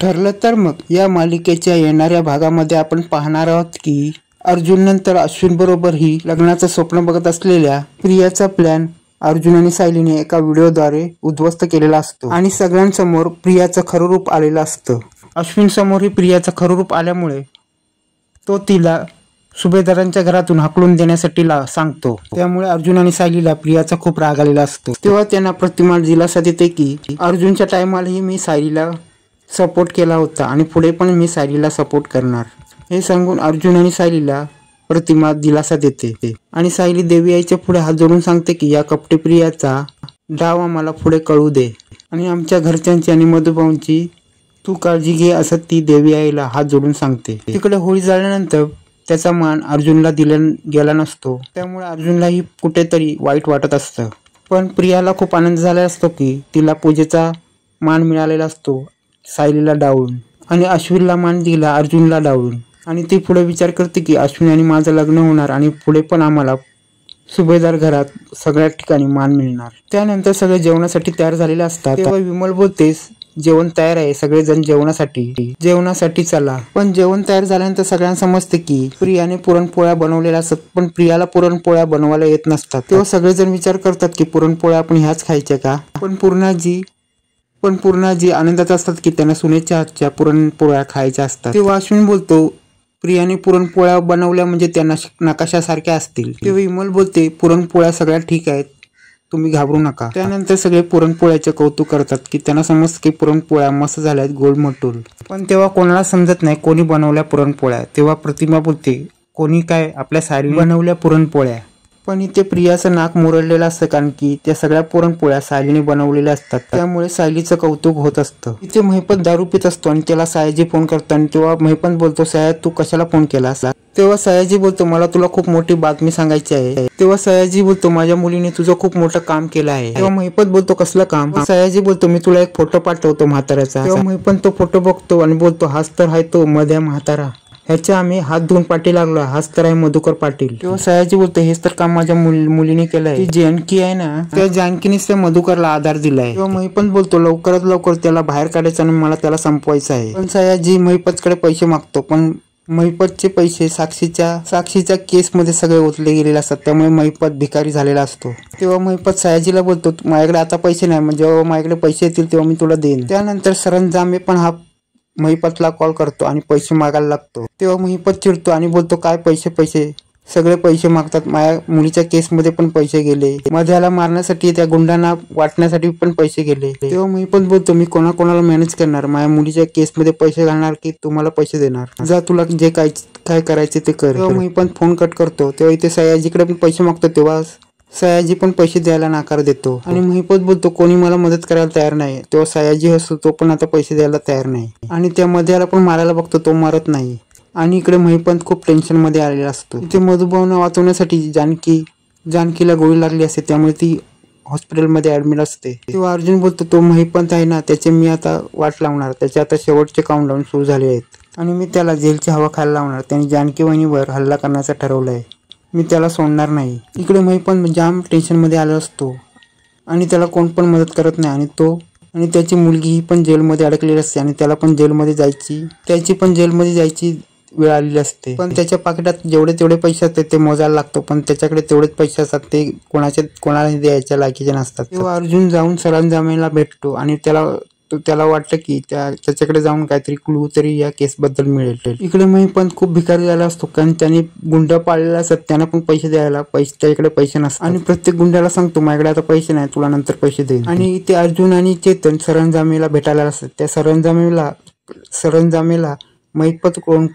ठरलं तर मग या मालिकेच्या येणाऱ्या भागामध्ये आपण पाहणार आहोत की अर्जुन नंतर अश्विन बरोबर ही लग्नाचं स्वप्न बघत असलेल्या प्रियाचा प्लॅन अर्जुन आणि सायलीने एका व्हिडिओद्वारे उद्ध्वस्त केलेला असतो आणि सगळ्यांसमोर प्रियाचं खरं रूप आलेलं असतं। अश्विन समोर ही प्रियाचं खरं रूप आल्यामुळे तो तिला सुभेदारांच्या घरातून हाकलून देण्यासाठी सांगतो। त्यामुळे अर्जुन आणि सायलीला प्रियाचा खूप राग आलेला असतो। तेव्हा त्यांना प्रतिमा दिलासा देते की अर्जुनच्या टायमालाही मी सायलीला सपोर्ट केला होता आणि पुढे पण मी सायलीला सपोर्ट करणार, हे सांगून अर्जुन आणि सायलीला प्रतिमा दिलासा देते आणि सायली देवी आईच्या पुढे हात जोडून सांगते की या कपटी प्रियाचा डाव आम्हाला पुढे कळू दे आणि आमच्या घरच्यांची आणि मधुभाऊंची तू काळजी घे, असं ती देवी आईला हात जोडून सांगते। तिकडे होळी झाल्यानंतर त्याचा मान अर्जुनला दिला गेला नसतो, त्यामुळे अर्जुनलाही कुठेतरी वाईट वाटत असतं। पण प्रियाला खूप आनंद झाला असतो की तिला पूजेचा मान मिळालेला असतो सायलीला डावळून आणि अश्विनला मान दिला अर्जुनला डावळून। आणि ती पुढे विचार करते की अश्विन आणि माझं लग्न होणार आणि पुढे पण आम्हाला सुभेदार घरात सगळ्या ठिकाणी मान मिळणार। त्यानंतर सगळे जेवणासाठी तयार झालेले असतात। तेव्हा विमल बोलतेस जेवण तयार आहे, सगळेजण जेवणासाठी चला। पण जेवण तयार झाल्यानंतर सगळ्यांना समजते की प्रियाने पुरणपोळ्या बनवलेल्या असतात, पण प्रियाला पुरणपोळ्या बनवायला येत नसतात। तेव्हा सगळेजण विचार करतात की पुरणपोळ्या आपण ह्याच खायच्या का? पण पूर्णाजी आनंदात असतात की त्यांना सुनेच्या हातच्या पुरणपोळ्या खायच्या असतात। तेव्हा अश्विन बोलतो प्रियाने पुरणपोळ्या बनवल्या म्हणजे त्यांना नकाशासारख्या असतील। तेव्हा विमल बोलते पुरणपोळ्या सगळ्या ठीक आहेत, तुम्ही घाबरू नका। त्यानंतर सगळे पुरणपोळ्याचे कौतुक करतात की त्यांना समजतं की पुरणपोळ्या मस्त झाल्यात गोलमटूल। पण तेव्हा कोणाला समजत नाही कोणी बनवल्या पुरणपोळ्या। तेव्हा प्रतिमा बोलते कोणी काय, आपल्या सायलीने बनवल्या पुरणपोळ्या। पण इथे प्रियाचं नाक मुरडलेलं असतं कारण की त्या सगळ्या पुरणपोळ्या सायलीने बनवलेल्या असतात, त्यामुळे सायलीचं कौतुक होत असतं। इथे महिपत दारू पित असतो आणि त्याला सयाजी फोन करतो आणि तेव्हा महिपत बोलतो सयाजी तू कशाला फोन केलास? तेव्हा सयाजी बोलतो मला तुला खूप मोठी बातमी सांगायची आहे। तेव्हा सयाजी बोलतो माझ्या मुलीने तुझं खूप मोठं काम केलं आहे। तेव्हा महिपत बोलतो कसलं काम? सयाजी बोलतो मी तुला एक फोटो पाठवतो म्हाताऱ्याचा। तेव्हा महिपत तो फोटो बघतो आणि बोलतो हाच तर आहे तो मध्या म्हातारा, ह्याच्या आम्ही हात धुवून पाठी लागलो, हाच तर आहे मधुकर पाटील। तेव्हा सयाजी बोलतो हेच तर काम माझ्या मुलीने केलंय, ती जानकी आहे ना, त्या जानकीनेच त्या मधुकरला आधार दिलाय। तेव्हा महिपत बोलतो लवकरात लवकर त्याला बाहेर काढायचं आणि मला त्याला संपवायचं आहे। पण सयाजी महिपतकडे पैसे मागतो, पण महिपतचे पैसे साक्षीच्या केसमध्ये सगळे ओतले गेलेले असतात, त्यामुळे महिपत भिकारी झालेला असतो। तेव्हा महिपत सयाजीला बोलतो माझ्याकडे आता पैसे नाही, म्हणजे जेव्हा माझ्याकडे पैसे येतील तेव्हा मी तुला देईन। त्यानंतर सरंजामे पण हा महिपतला कॉल करतो आणि पैसे मागायला लागतो। तेव्हा महिपत चिडतो आणि बोलतो काय पैसे सगळे पैसे मागतात, माझ्या मुलीच्या केसमध्ये पण पैसे गेले, मध्याला मारण्यासाठी त्या गुंडांना वाटण्यासाठी पण पैसे गेले। तेव्हा महिपत बोलतो मी कोणाकोणाला मॅनेज करणार, माझ्या मुलीच्या केसमध्ये पैसे घालणार की तुम्हाला पैसे देणार, जा तुला जे काय करायचे ते कर। तेव्हा महिपत फोन कट करतो। तेव्हा इथे सयाजीकडे पण पैसे मागतो, तेव्हा सयाजी पण पैसे द्यायला नकार देतो आणि महिपत बोलतो कोणी मला मदत करायला तयार नाही। तेव्हा सयाजी हसतो, तो पण आता पैसे द्यायला तयार नाही आणि त्या मध्याला पण मारायला बघतो, तो मारत नाही आणि इकडे महिपत खूप टेन्शन मध्ये आलेला असतो। इथे मधुभाऊंना वाचवण्यासाठी जानकीला गोळी लागली असते, त्यामुळे ती हॉस्पिटलमध्ये ऍडमिट असते। तेव्हा अर्जुन बोलतो तो महिपत आहे ना, त्याचे मी आता वाट लावणार, त्याचे आता शेवटचे काउंटडाऊन सुरू झाले आहेत आणि मी त्याला जेलची हवा खायला लावणार, त्याने जानकी वहिनीवर हल्ला करण्याचं ठरवलंय, मी त्याला सोडणार नाही। इकडे महिपत जाम टेन्शन मध्ये आला असतो आणि त्याला कोण पण मदत करत नाही आणि त्याची मुलगी ही पण जेलमध्ये अडकलेली असते आणि त्याची पण जेलमध्ये जायची वेळ आलेली असते। पण त्याच्या पाकिटात जेवढे तेवढे पैसे असतात ते मोजायला लागतो, पण त्याच्याकडे तेवढेच पैसे असतात ते कोणाला द्यायच्या लायकीचे नसतात। तेव्हा अर्जुन जाऊन सरंजामेला भेटतो आणि त्याला वाटतं की त्याच्याकडे जाऊन काहीतरी क्लू तरी या केस बद्दल मिळेल। इकडे महिपत खूप भिकारी झाला असतो कारण त्याने गुंड पाळलेला असतात, त्यांना पण पैसे द्यायला त्याच्याकडे पैसे नसतात आणि प्रत्येक गुंडाला सांगतो माझ्याकडे आता पैसे नाही, तुला नंतर पैसे देईन। आणि इथे अर्जुन आणि चेतन सरंजामेला भेटायला असतात। त्या सरंजामेला महिपतकडून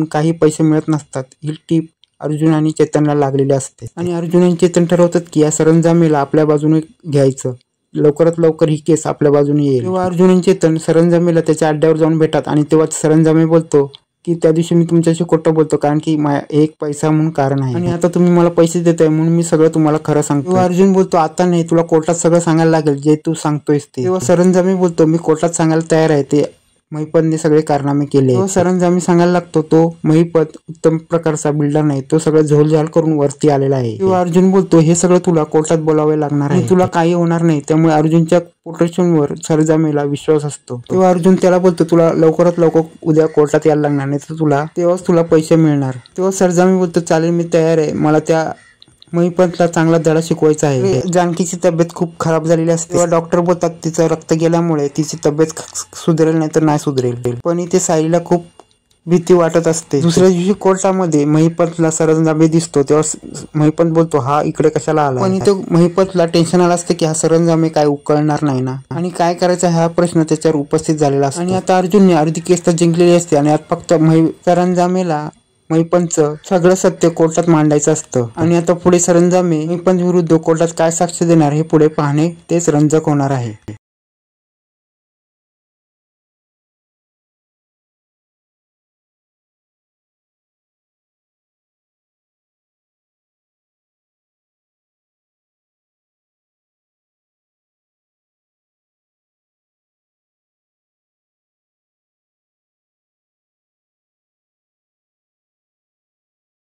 काही पैसे मिळत नसतात, ही टीप अर्जुन आणि चेतनला लागलेली असते आणि अर्जुन आणि चेतन ठरवतात की या सरंजामेला आपल्या बाजूने घ्यायचं, लवकरात लवकर ही केस आपल्या बाजूने येईल। तेव्हा अर्जुन आणि चेतन सरंजामेला त्याच्या अड्ड्यावर जाऊन भेटतात आणि तेव्हा सरंजामे बोलतो की त्या दिवशी मी तुमच्याशी खोटं बोलतो कारण की एक पैसा म्हणून कारण आहे आणि आता तुम्ही मला पैसे देताय म्हणून मी सगळं तुम्हाला खरं सांगतो। तेव्हा अर्जुन बोलतो आता नाही, तुला कोर्टात सगळं सांगायला लागेल जे तू सांगतोयस ते। तेव्हा सरंजामे बोलतो मी कोर्टात सांगायला तयार आहे, ते महिपतने सगळे कारनामे केले. तो सरंजामी सांगायला लागतो तो महिपत उत्तम प्रकारचा बिल्डर नाही, तो सगळं झोलझाल करून वरती आलेला आहे. तेव्हा अर्जुन बोलतो हे सगळं तुला कोर्टात बोलावे लागणार आहे, तुला काही होणार नाही. त्यामुळे अर्जुनच्या कोटेशनवर सरंजामीला विश्वास असतो. तेव्हा अर्जुन त्याला बोलतो तुला लवकरात लवकर उद्या कोर्टात यायला लागणार, नाही तर तेव्हाच तुला पैसे मिळणार. तेव्हा सरंजामी बोलतो चालेल मी तयार आहे, मला त्या महिपतला चांगला धडा शिकवायचा आहे. जानकीची तब्येत खूप खराब झालेली असते. तेव्हा डॉक्टर बोलतात तिचं रक्त गेल्यामुळे तिची तब्येत सुधरेल नाही तर नाही सुधरेल. पण इथे सायलीला खूप भीती वाटत असते. दुसऱ्या दिवशी कोर्टामध्ये महिपतला सरंजामी दिसतो. तेव्हा महिपत बोलतो हा इकडे कशाला आला. पण इथे महिपतला टेन्शन आलं असतं की हा सरंजामी काय उकळणार नाही ना, आणि काय करायचा हा प्रश्न त्याच्यावर उपस्थित झालेला असतो. आणि आता अर्जुनने अर्धी केस तर जिंकलेली असते आणि आता फक्त सरंजामीला महिपतचं सगळं सत्य कोर्टात मांडायचं असतं. आणि आता पुढे सरंजामी महिपत विरुद्ध कोर्टात काय साक्ष देणार हे पुढे पाहणे तेच रंजक होणार आहे.